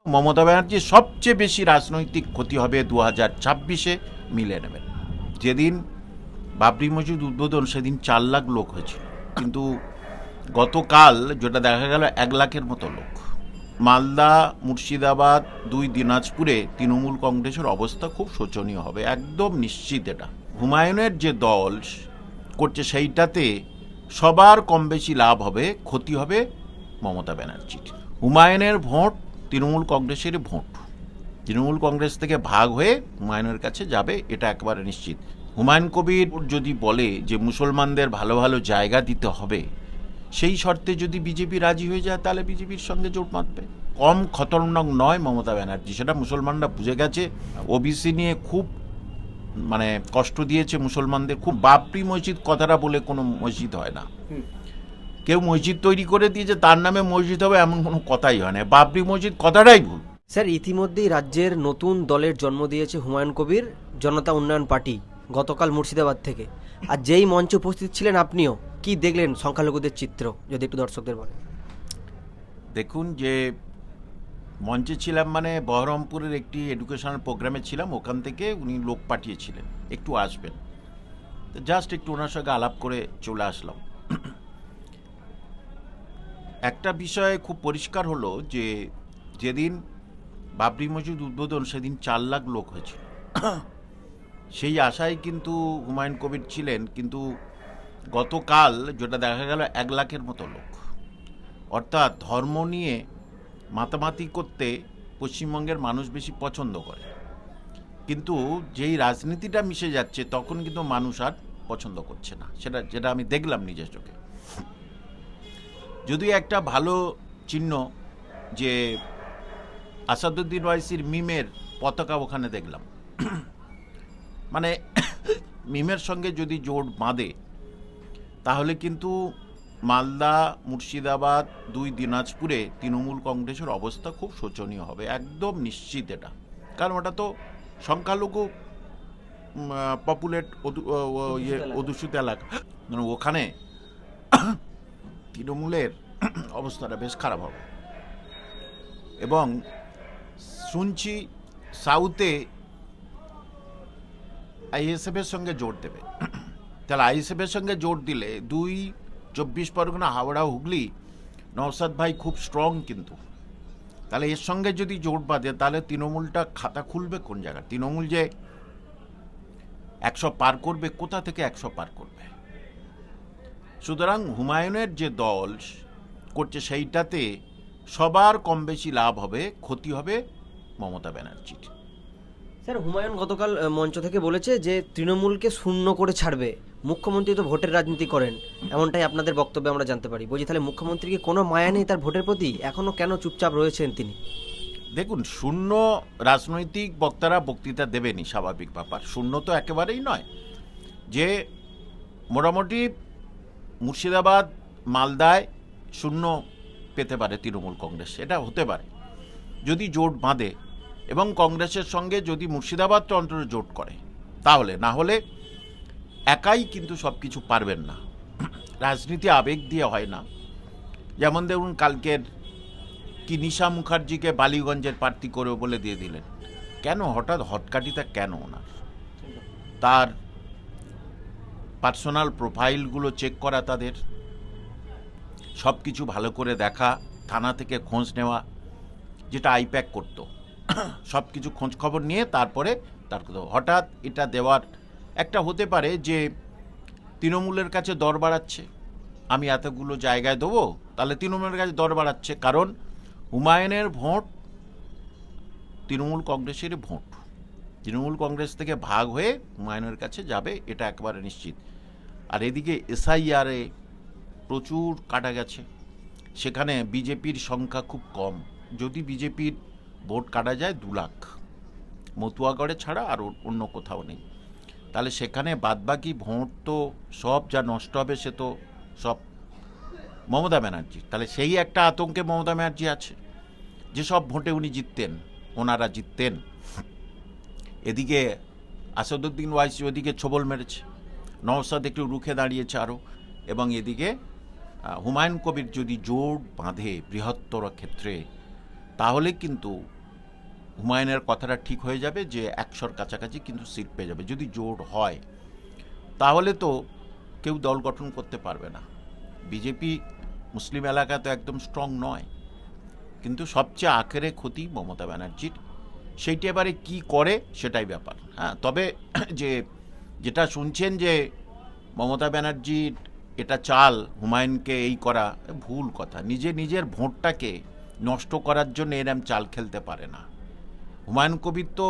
মমতা ব্যানার্জির সবচেয়ে বেশি রাজনৈতিক ক্ষতি হবে 2026-এ মিলে নেবেন। যেদিন বাবরি মসজিদ উদ্বোধন সেদিন 4 লাখ লোক হয়েছিল, কিন্তু গতকাল যেটা দেখা গেল 1 লাখের মতো লোক। মালদা, মুর্শিদাবাদ, 2 দিনাজপুরে তৃণমূল কংগ্রেসের অবস্থা খুব শোচনীয় হবে, একদম নিশ্চিত এটা। হুমায়ুনের যে দল করছে সেইটাতে সবার কম বেশি লাভ হবে, ক্ষতি হবে মমতা ব্যানার্জির। হুমায়ুনের ভোট তৃণমূল কংগ্রেসের ভোট, তৃণমূল কংগ্রেস থেকে ভাগ হয়ে হুমায়ুনের কাছে যাবে, এটা একেবারে নিশ্চিত। হুমায়ুন কবির যদি বলে যে মুসলমানদের ভালো ভালো জায়গা দিতে হবে, সেই শর্তে যদি বিজেপি রাজি হয়ে যায় তাহলে বিজেপির সঙ্গে জোট বাঁধবে। কম খতরনাক নয় মমতা ব্যানার্জি, সেটা মুসলমানরা বুঝে গেছে। ওবিসি নিয়ে খুব কষ্ট দিয়েছে মুসলমানদের খুব। বাবরি মসজিদ কথাটা বলে কোনো মসজিদ হয় না। কেউ মসজিদ তৈরি করে দিয়েছে তার নামে মসজিদ হবে এমন কোনো কথাই হয় না। বাবরি মসজিদ কথাটাই ভুল। স্যার, ইতিমধ্যেই রাজ্যের নতুন দলের জন্ম দিয়েছে হুমায়ুন কবির, জনতা উন্নয়ন পার্টি, গতকাল মুর্শিদাবাদ থেকে। আর যেই মঞ্চে উপস্থিত ছিলেন আপনিও, কি দেখলেন সংখ্যালঘুদের চিত্র, যদি একটু দর্শকদের বলেন। দেখুন, যে মঞ্চে ছিলাম বহরমপুরের একটি এডুকেশনাল প্রোগ্রামে ছিলাম, ওখান থেকে উনি লোক পাঠিয়েছিলেন একটু আসবেন, তো জাস্ট একটু ওনার সঙ্গে আলাপ করে চলে আসলাম। একটা বিষয় খুব পরিষ্কার হলো যে যেদিন বাবরি মসজিদ উদ্বোধন সেদিন 4 লাখ লোক হয়েছিল, সেই আশায় কিন্তু হুমায়ুন কবির ছিলেন, কিন্তু গতকাল যেটা দেখা গেল 1 লাখের মতো লোক। অর্থাৎ ধর্ম নিয়ে মাতামাতি করতে পশ্চিমবঙ্গের মানুষ বেশি পছন্দ করে, কিন্তু যেই রাজনীতিটা মিশে যাচ্ছে তখন কিন্তু মানুষ আর পছন্দ করছে না, যেটা আমি দেখলাম নিজের চোখে। যদি একটা ভালো চিহ্ন যে আসাদুদ্দিন ওয়াইসির মিমের পতাকা ওখানে দেখলাম, মিমের সঙ্গে যদি জোট বাঁধে তাহলে কিন্তু মালদা, মুর্শিদাবাদ, 2 দিনাজপুরে তৃণমূল কংগ্রেসের অবস্থা খুব শোচনীয় হবে, একদম নিশ্চিত এটা। কারণ ওটা তো সংখ্যালঘু পপুলেট অধ্যুষিত এলাকা, ওখানে তৃণমূলের অবস্থাটা বেশ খারাপ হবে। এবং শুনছি সাউথে আইএসএফের সঙ্গে জোট দেবে, তাহলে আইএসএফের সঙ্গে জোট দিলে 24 পরগনা, হাওড়া, হুগলি, নওশাদ ভাই খুব স্ট্রং, কিন্তু তাহলে এর সঙ্গে যদি জোট বাঁধে তাহলে তৃণমূলটা খাতা খুলবে কোন জায়গায়? তৃণমূল যে 100 পার করবে, কোথা থেকে 100 পার করবে? সুতরাং হুমায়ুনের যে দল করছে সেইটাতে সবার কম বেশি লাভ হবে, ক্ষতি হবে মমতা ব্যানার্জির। স্যার, হুমায়ুন গতকাল মঞ্চ থেকে বলেছে যে তৃণমূলকে শূন্য করে ছাড়বে। মুখ্যমন্ত্রী তো ভোটের রাজনীতি করেন, এমনটাই আপনাদের বক্তব্যে আমরা জানতে পারি। বলছি, তাহলে মুখ্যমন্ত্রীকে কোনো মায়া নেই তার ভোটের প্রতি? এখনও কেন চুপচাপ রয়েছেন তিনি? দেখুন, শূন্য রাজনৈতিক বক্তারা বক্তৃতা দেবেনই, স্বাভাবিক ব্যাপার। শূন্য তো একেবারেই নয়, যে মোটামুটি মুর্শিদাবাদ, মালদায় শূন্য পেতে পারে তৃণমূল কংগ্রেস, এটা হতে পারে যদি জোট বাঁধে এবং কংগ্রেসের সঙ্গে যদি মুর্শিদাবাদটা অন্তত জোট করে, তাহলে। না হলে একাই কিন্তু সব কিছু পারবেন না। রাজনীতি আবেগ দিয়ে হয় না। যেমন দেখুন, কালকের কি নিশা মুখার্জিকে বালিগঞ্জের প্রার্থী করে বলে দিয়ে দিলেন, কেন? হঠাৎ হটকাটিটা কেন? ওনার তার পার্সোনাল প্রোফাইলগুলো চেক করা, তাদের সব কিছু ভালো করে দেখা, থানা থেকে খোঁজ নেওয়া, যেটা আইপ্যাক করতো, সব কিছু খোঁজ খবর নিয়ে তারপরে তার হঠাৎ এটা দেওয়ার একটা হতে পারে যে তৃণমূলের কাছে দর বাড়াচ্ছে, আমি এতগুলো জায়গায় দেবো, তাহলে তৃণমূলের কাছে দর বাড়াচ্ছে। কারণ হুমায়ুনের ভোট তৃণমূল কংগ্রেসের ভোট, তৃণমূল কংগ্রেস থেকে ভাগ হয়ে হুমায়ুনের কাছে যাবে, এটা একেবারে নিশ্চিত। আর এদিকে এসআইআরে প্রচুর কাটা গেছে, সেখানে বিজেপির সংখ্যা খুব কম। যদি বিজেপির ভোট কাটা যায় 2 লাখ, মতুয়াগড়ে ছাড়া আর অন্য কোথাও নেই, তাহলে সেখানে বাদবাকি ভোট তো সব যা নষ্ট হবে সে তো সব মমতা ব্যানার্জি। তাহলে সেই একটা আতঙ্কে মমতা ব্যানার্জি আছে, যেসব ভোটে উনি জিততেন, ওনারা জিততেন। এদিকে আসাদুদ্দিন ওয়াইসি ওদিকে ছবল মেরেছে, নওশাদ একটু রুখে দাঁড়িয়েছে আরও, এবং এদিকে হুমায়ুন কবির যদি জোট বাঁধে বৃহত্তর ক্ষেত্রে, তাহলে কিন্তু হুমায়ুনের কথাটা ঠিক হয়ে যাবে যে 100-র কাছাকাছি কিন্তু সিট পেয়ে যাবে। যদি জোট হয় তাহলে তো কেউ দল গঠন করতে পারবে না। বিজেপি মুসলিম এলাকা তো একদম স্ট্রং নয়, কিন্তু সবচেয়ে আখেরে ক্ষতি মমতা ব্যানার্জির। সেইটি এবারে কি করে সেটাই ব্যাপার। হ্যাঁ, তবে যেটা শুনছেন যে মমতা ব্যানার্জির এটা চাল হুমায়ুনকে এই করা, ভুল কথা। নিজের ভোটটাকে নষ্ট করার জন্য এরম চাল খেলতে পারে না। হুমায়ুন কবির তো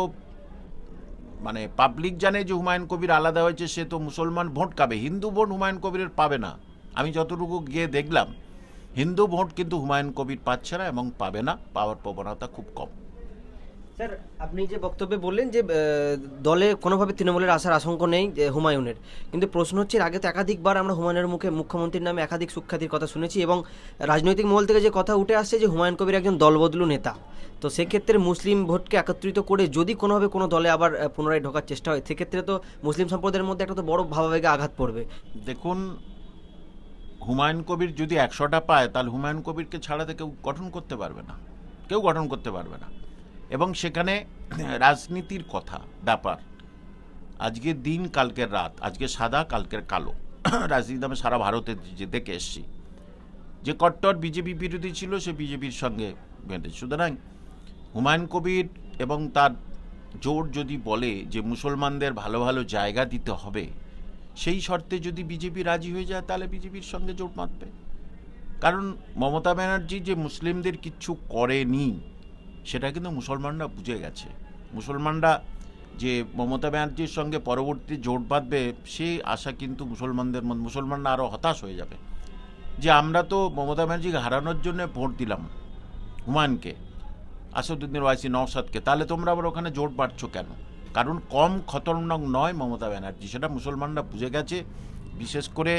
মানে পাবলিক জানে যে হুমায়ুন কবির আলাদা হয়েছে, সে তো মুসলমান ভোট পাবে, হিন্দু ভোট হুমায়ুন কবিরের পাবে না। আমি যতটুকু গিয়ে দেখলাম হিন্দু ভোট কিন্তু হুমায়ুন কবির পাচ্ছে না এবং পাবে না, পাওয়ার প্রবণতা খুব কম। স্যার, আপনি যে বক্তব্যে বললেন যে দলে কোনোভাবে তৃণমূলের আসার আশঙ্কা নেই হুমায়ুনের, কিন্তু প্রশ্ন হচ্ছে, এর আগে তো একাধিকবার আমরা হুমায়ুনের মুখে মুখ্যমন্ত্রীর নামে একাধিক সুখ্যাতির কথা শুনেছি এবং রাজনৈতিক মহল থেকে যে কথা উঠে আসছে যে হুমায়ুন কবির একজন দলবদলু নেতা। তো সেক্ষেত্রে মুসলিম ভোটকে একত্রিত করে যদি কোনোভাবে কোনো দলে আবার পুনরায় ঢোকার চেষ্টা হয়, সেক্ষেত্রে তো মুসলিম সম্প্রদায়ের মধ্যে একটা তো বড় ভাবাবেগে আঘাত পড়বে। দেখুন, হুমায়ুন কবির যদি 100টা পায় তাহলে হুমায়ুন কবিরকে ছাড়াতে কেউ গঠন করতে পারবে না, কেউ গঠন করতে পারবে না। এবং সেখানে রাজনীতির কথা ব্যাপার, আজকের দিন কালকের রাত, আজকে সাদা কালকের কালো। রাজনীতি আমি সারা ভারতে যে দেখে এসছি, যে কট্টর বিজেপি বিরোধী ছিল সে বিজেপির সঙ্গে বেঁধেছে। সুতরাং হুমায়ুন কবির এবং তার জোট যদি বলে যে মুসলমানদের ভালো ভালো জায়গা দিতে হবে, সেই শর্তে যদি বিজেপি রাজি হয়ে যায় তাহলে বিজেপির সঙ্গে জোট বাঁধবে। কারণ মমতা ব্যানার্জি যে মুসলিমদের কিচ্ছু করেনি সেটা কিন্তু মুসলমানরা বুঝে গেছে। মুসলমানরা যে মমতা ব্যানার্জির সঙ্গে পরবর্তী জোট বাঁধবে সেই আশা কিন্তু মুসলমানরা আরও হতাশ হয়ে যাবে যে আমরা তো মমতা ব্যানার্জিকে হারানোর জন্য ভোট দিলাম, হুমায়ুনকে, আসাদুদ্দিন ওয়াইসি, নওশাদকে, তাহলে তোমরা আবার ওখানে জোট বাড়ছো কেন? কারণ কম খতরনাক নয় মমতা ব্যানার্জি, সেটা মুসলমানরা বুঝে গেছে। বিশেষ করে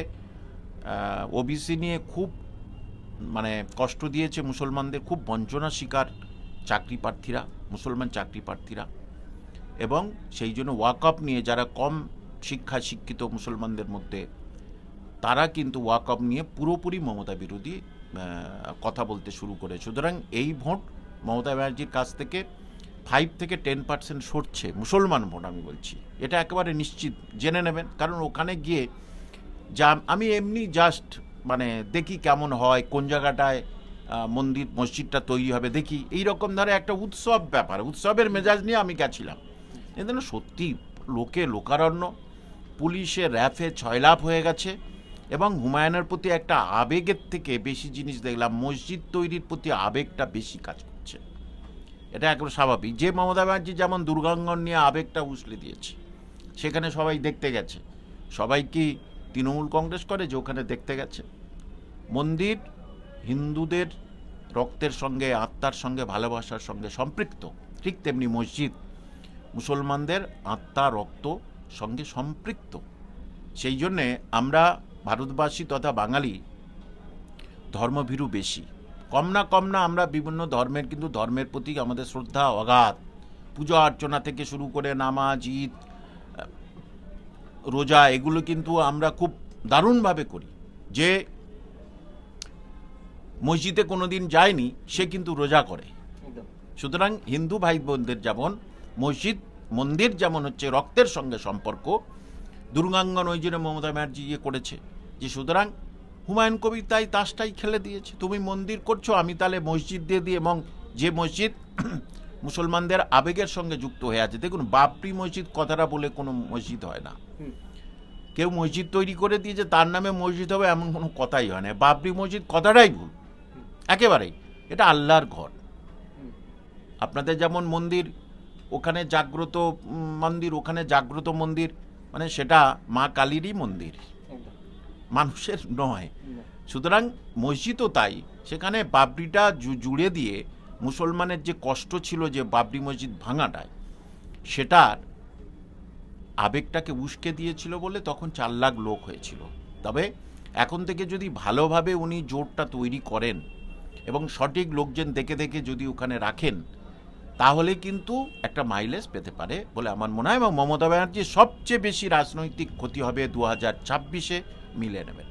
ওবিসি নিয়ে খুব মানে কষ্ট দিয়েছে মুসলমানদের, খুব বঞ্চনা শিকার চাকরি প্রার্থীরা, মুসলমান চাকরি প্রার্থীরা। এবং সেই জন্য ওয়াকআপ নিয়ে যারা কম শিক্ষিত মুসলমানদের মধ্যে, তারা কিন্তু ওয়াকআপ নিয়ে পুরোপুরি মমতা বিরোধী কথা বলতে শুরু করে। সুতরাং এই ভোট মমতা ব্যানার্জির কাছ থেকে 5 থেকে 10% সরছে, মুসলমান ভোট আমি বলছি, এটা একেবারে নিশ্চিত জেনে নেবেন। কারণ ওখানে গিয়ে যা আমি এমনি জাস্ট মানে দেখি কেমন হয়, কোন জায়গাটায় মসজিদটা তৈরি হবে দেখি, এই রকম ধরে একটা উৎসব ব্যাপার, উৎসবের মেজাজ নিয়ে আমি গেছিলাম। এজন্য সত্যি লোকারণ্য, পুলিশের র্যাফে ছয়লাভ হয়ে গেছে। এবং হুমায়ুনের প্রতি একটা আবেগের থেকে বেশি জিনিস দেখলাম, মসজিদ তৈরির প্রতি আবেগটা বেশি কাজ করছে। এটা একদম স্বাভাবিক। যে মমতা ব্যানার্জি যেমন দুর্গাঙ্গন নিয়ে আবেগটা উছলে দিয়েছে, সেখানে সবাই দেখতে গেছে। সবাই কি তৃণমূল কংগ্রেস করে যে ওখানে দেখতে গেছে? মন্দির হিন্দুদের রক্তের সঙ্গে, আত্মার সঙ্গে, ভালোবাসার সঙ্গে সম্পৃক্ত, ঠিক তেমনি মসজিদ মুসলমানদের আত্মা, রক্ত সঙ্গে সম্পৃক্ত। সেই জন্যে আমরা ভারতবাসী তথা বাঙালি ধর্মভীরু বেশি, কম না আমরা বিভিন্ন ধর্মের, কিন্তু ধর্মের প্রতি আমাদের শ্রদ্ধা অগাধ। পূজা অর্চনা থেকে শুরু করে নামাজ, ঈদ, রোজা, এগুলো কিন্তু আমরা খুব দারুণভাবে করি। যে মসজিদে কোনোদিন যায়নি সে কিন্তু রোজা করে। সুতরাং হিন্দু ভাই বোনদের যেমন মসজিদ মন্দির যেমন হচ্ছে রক্তের সঙ্গে সম্পর্ক, দুর্গাঙ্গন ওই জন্য মমতা ব্যানার্জি করেছে যে সুতরাং হুমায়ুন কবির তাই তাসটাই খেলে দিয়েছে, তুমি মন্দির করছো, আমি তাহলে মসজিদ দিয়ে দিই। এবং যে মসজিদ মুসলমানদের আবেগের সঙ্গে যুক্ত হয়ে আছে, দেখুন বাবরি মসজিদ কথাটা বলে কোনো মসজিদ হয় না। কেউ মসজিদ তৈরি করে দিয়েছে তার নামে মসজিদ হবে এমন কোনো কথাই হয় না। বাবরি মসজিদ কথাটাই ভুল একেবারেই। এটা আল্লাহর ঘর। আপনাদের যেমন মন্দির, ওখানে জাগ্রত মন্দির, ওখানে জাগ্রত মন্দির মানে সেটা মা কালীরই মন্দির, মানুষের নয়। সুতরাং মসজিদও তাই, সেখানে বাবরিটা জুড়ে দিয়ে মুসলমানের যে কষ্ট ছিল যে বাবরি মসজিদ ভাঙাটায়, সেটার আবেগটাকে উস্কে দিয়েছিল বলে তখন 4 লাখ লোক হয়েছিল। তবে এখন থেকে যদি ভালোভাবে উনি জোটটা তৈরি করেন এবং সঠিক লোকজন দেখে যদি ওখানে রাখেন, তাহলে কিন্তু একটা মাইলেজ পেতে পারে বলে আমার মনে হয়। এবং মমতা ব্যানার্জির সবচেয়ে বেশি রাজনৈতিক ক্ষতি হবে 2026-এ, মিলে নেবেন।